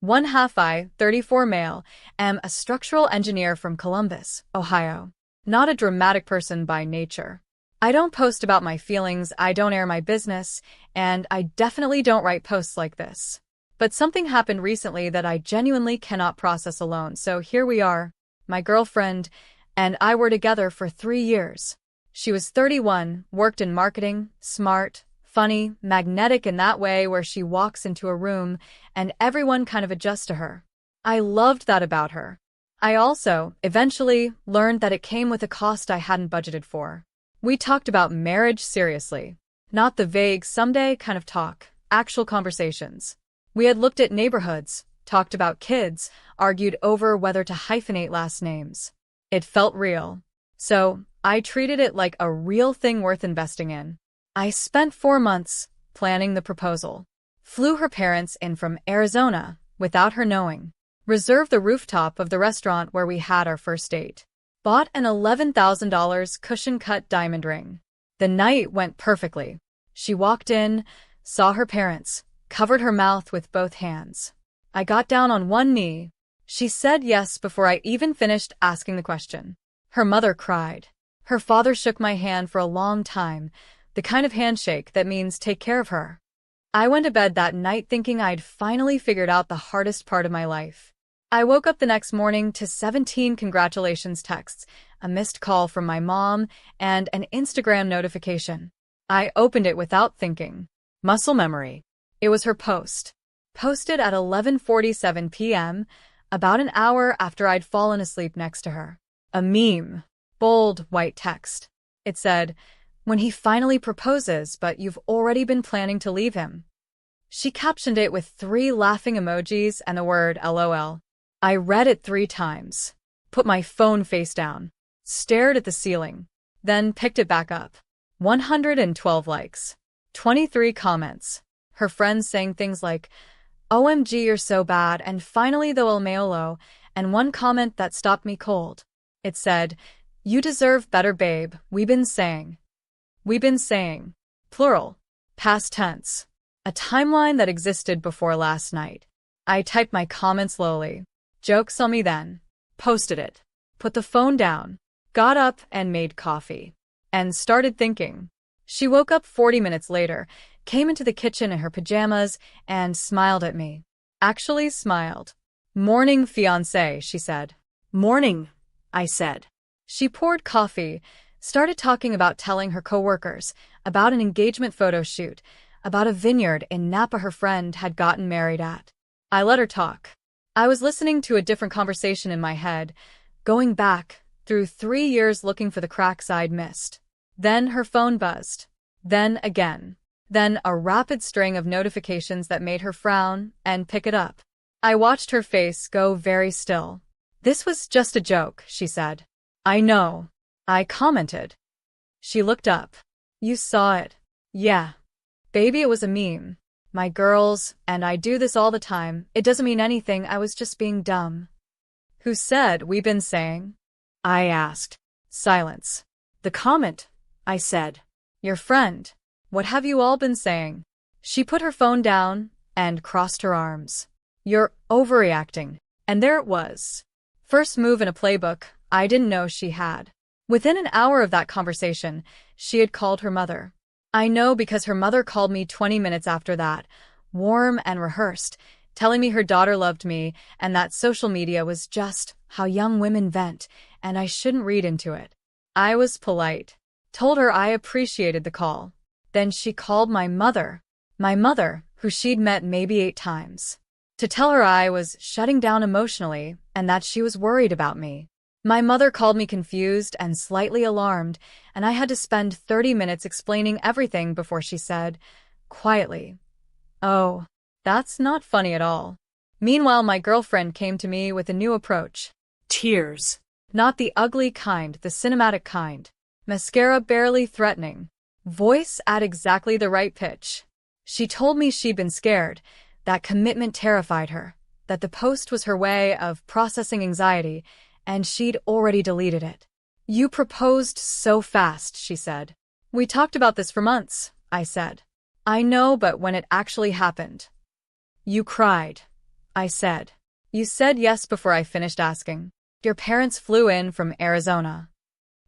One half I, 34 male, am a structural engineer from Columbus, Ohio. Not a dramatic person by nature. I don't post about my feelings, I don't air my business, and I definitely don't write posts like this. But something happened recently that I genuinely cannot process alone, so here we are. My girlfriend and I were together for 3 years. She was 31, worked in marketing, smart, funny, magnetic in that way where she walks into a room and everyone kind of adjusts to her. I loved that about her. I also, eventually, learned that it came with a cost I hadn't budgeted for. We talked about marriage seriously. Not the vague someday kind of talk, actual conversations. We had looked at neighborhoods, talked about kids, argued over whether to hyphenate last names. It felt real. So, I treated it like a real thing worth investing in. I spent 4 months planning the proposal. Flew her parents in from Arizona without her knowing. Reserved the rooftop of the restaurant where we had our first date. Bought an $11,000 cushion-cut diamond ring. The night went perfectly. She walked in, saw her parents, covered her mouth with both hands. I got down on one knee. She said yes before I even finished asking the question. Her mother cried. Her father shook my hand for a long time, the kind of handshake that means take care of her. I went to bed that night thinking I'd finally figured out the hardest part of my life. I woke up the next morning to 17 congratulations texts, a missed call from my mom, and an Instagram notification. I opened it without thinking. Muscle memory. It was her post. Posted at 11:47 p.m., about an hour after I'd fallen asleep next to her. A meme. Bold, white text. It said, "When he finally proposes, but you've already been planning to leave him." She captioned it with 3 laughing emojis and the word LOL. I read it 3 times. Put my phone face down. Stared at the ceiling. Then picked it back up. 112 likes. 23 comments. Her friends saying things like, "OMG, you're so bad," and finally the El Meolo, and one comment that stopped me cold. It said, "You deserve better, babe, we've been saying." We've been saying. Plural. Past tense. A timeline that existed before last night. I typed my comment slowly. Jokes on me then. Posted it. Put the phone down. Got up and made coffee. And started thinking. She woke up 40 minutes later, came into the kitchen in her pajamas, and smiled at me. Actually smiled. "Morning, fiancé," she said. "Morning," I said. She poured coffee, started talking about telling her coworkers, about an engagement photo shoot, about a vineyard in Napa her friend had gotten married at. I let her talk. I was listening to a different conversation in my head, going back through 3 years looking for the cracks I'd missed. Then her phone buzzed. Then again. Then a rapid string of notifications that made her frown and pick it up. I watched her face go very still. "This was just a joke," she said. "I know," I commented. She looked up. "You saw it." "Yeah. Baby, it was a meme. My girls and I do this all the time. It doesn't mean anything, I was just being dumb." "Who said we've been saying?" I asked. Silence. "The comment," I said. "Your friend. What have you all been saying?" She put her phone down and crossed her arms. "You're overreacting." And there it was. First move in a playbook I didn't know she had. Within an hour of that conversation, she had called her mother. I know because her mother called me 20 minutes after that, warm and rehearsed, telling me her daughter loved me and that social media was just how young women vent and I shouldn't read into it. I was polite. Told her I appreciated the call. Then she called my mother, who she'd met maybe 8 times, to tell her I was shutting down emotionally and that she was worried about me. My mother called me confused and slightly alarmed, and I had to spend 30 minutes explaining everything before she said, quietly, "Oh, that's not funny at all." Meanwhile, my girlfriend came to me with a new approach. Tears. Not the ugly kind, the cinematic kind. Mascara barely threatening. Voice at exactly the right pitch. She told me she'd been scared, that commitment terrified her, that the post was her way of processing anxiety, and she'd already deleted it. "You proposed so fast," she said. "We talked about this for months," I said. "I know, but when it actually happened." "You cried." I said. You said yes before I finished asking. Your parents flew in from Arizona.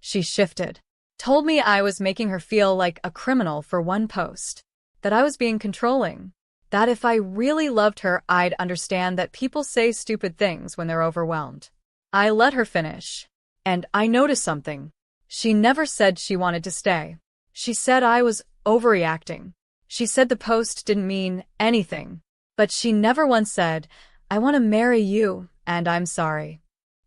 She shifted. Told me I was making her feel like a criminal for one post. That I was being controlling. That if I really loved her, I'd understand that people say stupid things when they're overwhelmed. I let her finish. And I noticed something. She never said she wanted to stay. She said I was overreacting. She said the post didn't mean anything. But she never once said, I want to marry you, and I'm sorry.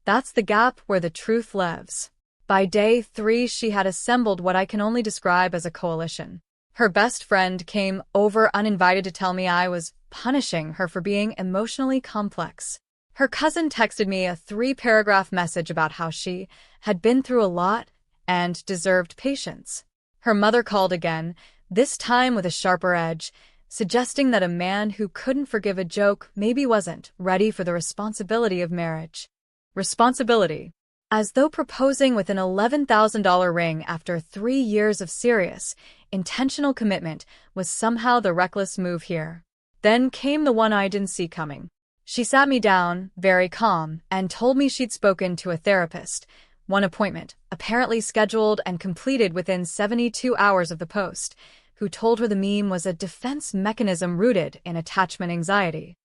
That's the gap where the truth lives. By day 3, she had assembled what I can only describe as a coalition. Her best friend came over uninvited to tell me I was punishing her for being emotionally complex. Her cousin texted me a 3-paragraph message about how she had been through a lot and deserved patience. Her mother called again, this time with a sharper edge, suggesting that a man who couldn't forgive a joke maybe wasn't ready for the responsibility of marriage. Responsibility. As though proposing with an $11,000 ring after 3 years of serious, intentional commitment was somehow the reckless move here. Then came the one I didn't see coming. She sat me down, very calm, and told me she'd spoken to a therapist. One appointment, apparently scheduled and completed within 72 hours of the post, who told her the meme was a defense mechanism rooted in attachment anxiety.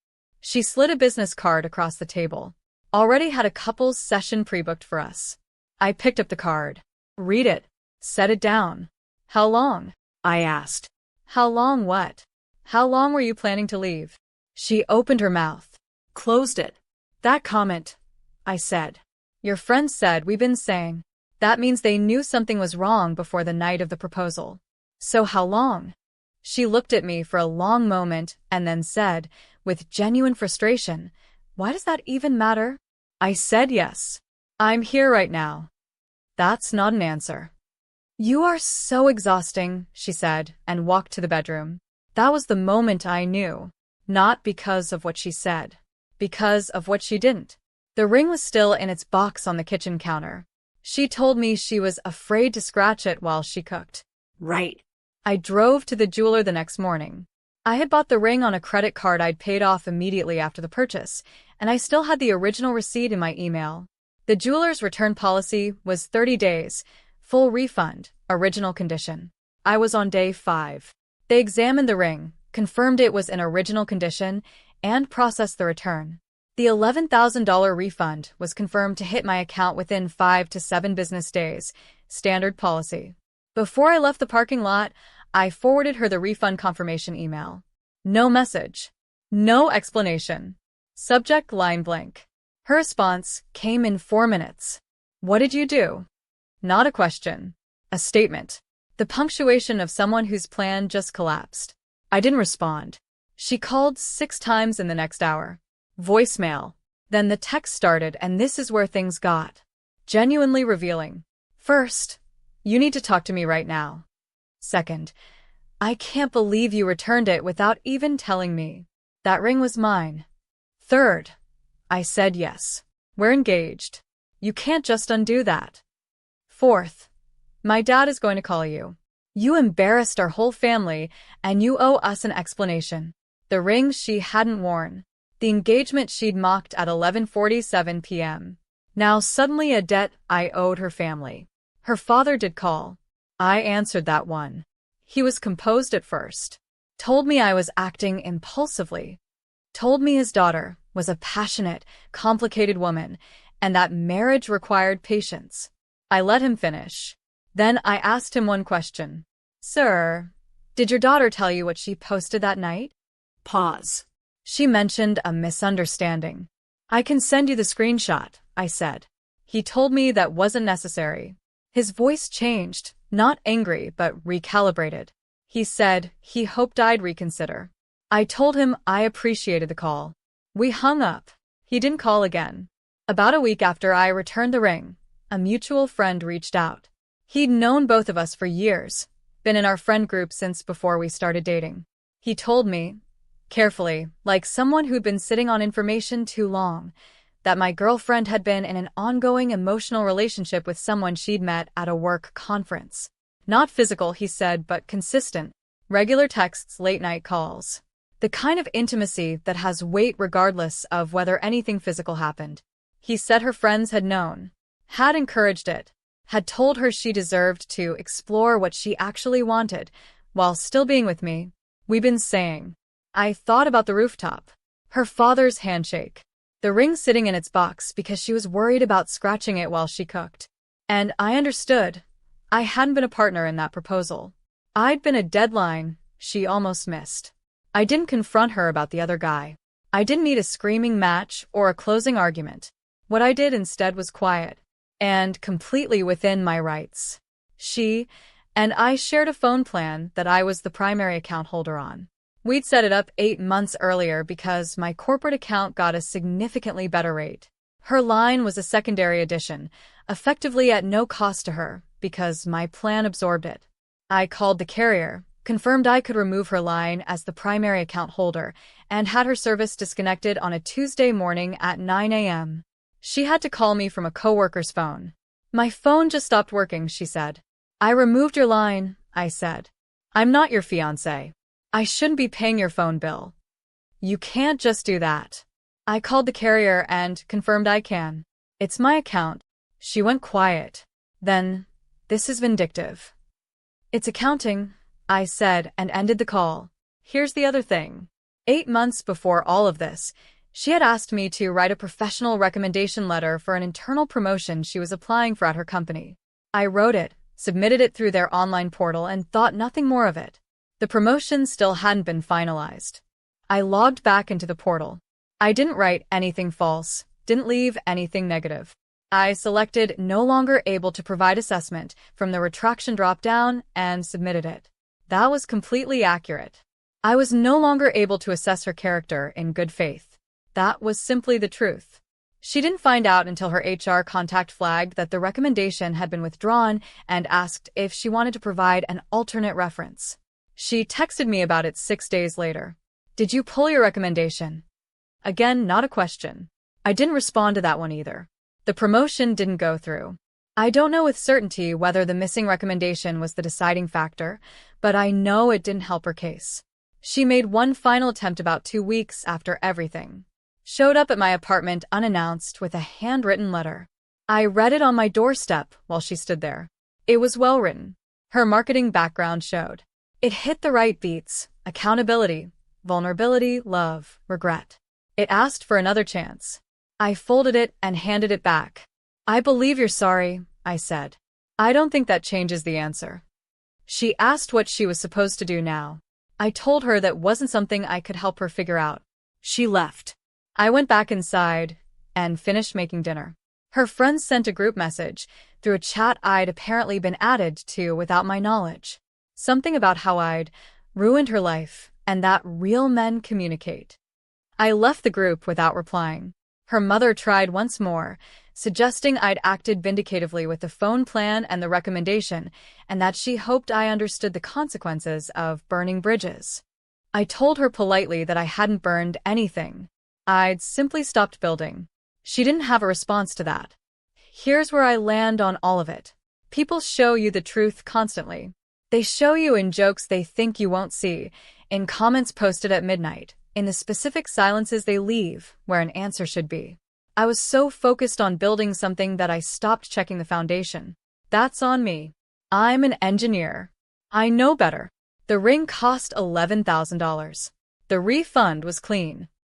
She slid a business card across the table. Already had a couples session pre-booked for us. I picked up the card. Read it. Set it down. How long? I asked. How long what? How long were you planning to leave? She opened her mouth. Closed it. That comment, I said. Your friends said we've been saying. That means they knew something was wrong before the night of the proposal. So how long? She looked at me for a long moment and then said, with genuine frustration, why does that even matter? I said yes. I'm here right now. That's not an answer. You are so exhausting, she said, and walked to the bedroom. That was the moment I knew. Not because of what she said. Because of what she didn't. The ring was still in its box on the kitchen counter. She told me she was afraid to scratch it while she cooked. Right. I drove to the jeweler the next morning. I had bought the ring on a credit card I'd paid off immediately after the purchase, and I still had the original receipt in my email. The jeweler's return policy was 30 days, full refund, original condition. I was on day 5. They examined the ring, confirmed it was in original condition, and processed the return. The $11,000 refund was confirmed to hit my account within 5 to 7 business days, standard policy. Before I left the parking lot, I forwarded her the refund confirmation email. No message. No explanation. Subject line blank. Her response came in 4 minutes. What did you do? Not a question. A statement. The punctuation of someone whose plan just collapsed. I didn't respond. She called 6 times in the next hour. Voicemail. Then the text started, and this is where things got genuinely revealing. First, you need to talk to me right now. Second, I can't believe you returned it without even telling me. That ring was mine. Third, I said yes. We're engaged. You can't just undo that. Fourth, my dad is going to call you. You embarrassed our whole family, and you owe us an explanation. The ring she hadn't worn. The engagement she'd mocked at 11:47 p.m. Now suddenly a debt I owed her family. Her father did call. I answered that one. He was composed at first. Told me I was acting impulsively. Told me his daughter was a passionate, complicated woman, and that marriage required patience. I let him finish. Then I asked him one question. Sir, did your daughter tell you what she posted that night? Pause. She mentioned a misunderstanding. I can send you the screenshot, I said. He told me that wasn't necessary. His voice changed, not angry but recalibrated. He said he hoped I'd reconsider. I told him I appreciated the call. We hung up. He didn't call again. About a week after I returned the ring, a mutual friend reached out. He'd known both of us for years, been in our friend group since before we started dating. He told me, carefully, like someone who'd been sitting on information too long, that my girlfriend had been in an ongoing emotional relationship with someone she'd met at a work conference. Not physical, he said, but consistent. Regular texts, late-night calls. The kind of intimacy that has weight regardless of whether anything physical happened. He said her friends had known, had encouraged it, had told her she deserved to explore what she actually wanted, while still being with me. We've been saying. I thought about the rooftop. Her father's handshake. The ring sitting in its box because she was worried about scratching it while she cooked. And I understood. I hadn't been a partner in that proposal. I'd been a deadline she almost missed. I didn't confront her about the other guy. I didn't need a screaming match or a closing argument. What I did instead was quiet. And completely within my rights. She and I shared a phone plan that I was the primary account holder on. We'd set it up 8 months earlier because my corporate account got a significantly better rate. Her line was a secondary addition, effectively at no cost to her, because my plan absorbed it. I called the carrier, confirmed I could remove her line as the primary account holder, and had her service disconnected on a Tuesday morning at 9 a.m. She had to call me from a coworker's phone. My phone just stopped working, she said. I removed your line, I said. I'm not your fiancé. I shouldn't be paying your phone bill. You can't just do that. I called the carrier and confirmed I can. It's my account. She went quiet. Then, this is vindictive. It's accounting, I said and ended the call. Here's the other thing. 8 months before all of this, she had asked me to write a professional recommendation letter for an internal promotion she was applying for at her company. I wrote it, submitted it through their online portal, and thought nothing more of it. The promotion still hadn't been finalized. I logged back into the portal. I didn't write anything false, didn't leave anything negative. I selected "no longer able to provide assessment" from the retraction drop-down and submitted it. That was completely accurate. I was no longer able to assess her character in good faith. That was simply the truth. She didn't find out until her HR contact flagged that the recommendation had been withdrawn and asked if she wanted to provide an alternate reference. She texted me about it 6 days later. Did you pull your recommendation? Again, not a question. I didn't respond to that one either. The promotion didn't go through. I don't know with certainty whether the missing recommendation was the deciding factor, but I know it didn't help her case. She made one final attempt about 2 weeks after everything. Showed up at my apartment unannounced with a handwritten letter. I read it on my doorstep while she stood there. It was well written. Her marketing background showed. It hit the right beats: accountability, vulnerability, love, regret. It asked for another chance. I folded it and handed it back. I believe you're sorry, I said. I don't think that changes the answer. She asked what she was supposed to do now. I told her that wasn't something I could help her figure out. She left. I went back inside and finished making dinner. Her friends sent a group message through a chat I'd apparently been added to without my knowledge. Something about how I'd ruined her life and that real men communicate. I left the group without replying. Her mother tried once more, suggesting I'd acted vindicatively with the phone plan and the recommendation, and that she hoped I understood the consequences of burning bridges. I told her politely that I hadn't burned anything. I'd simply stopped building. She didn't have a response to that. Here's where I land on all of it. People show you the truth constantly. They show you in jokes they think you won't see, in comments posted at midnight, in the specific silences they leave where an answer should be. I was so focused on building something that I stopped checking the foundation. That's on me. I'm an engineer. I know better. The ring cost $11,000. The refund was clean.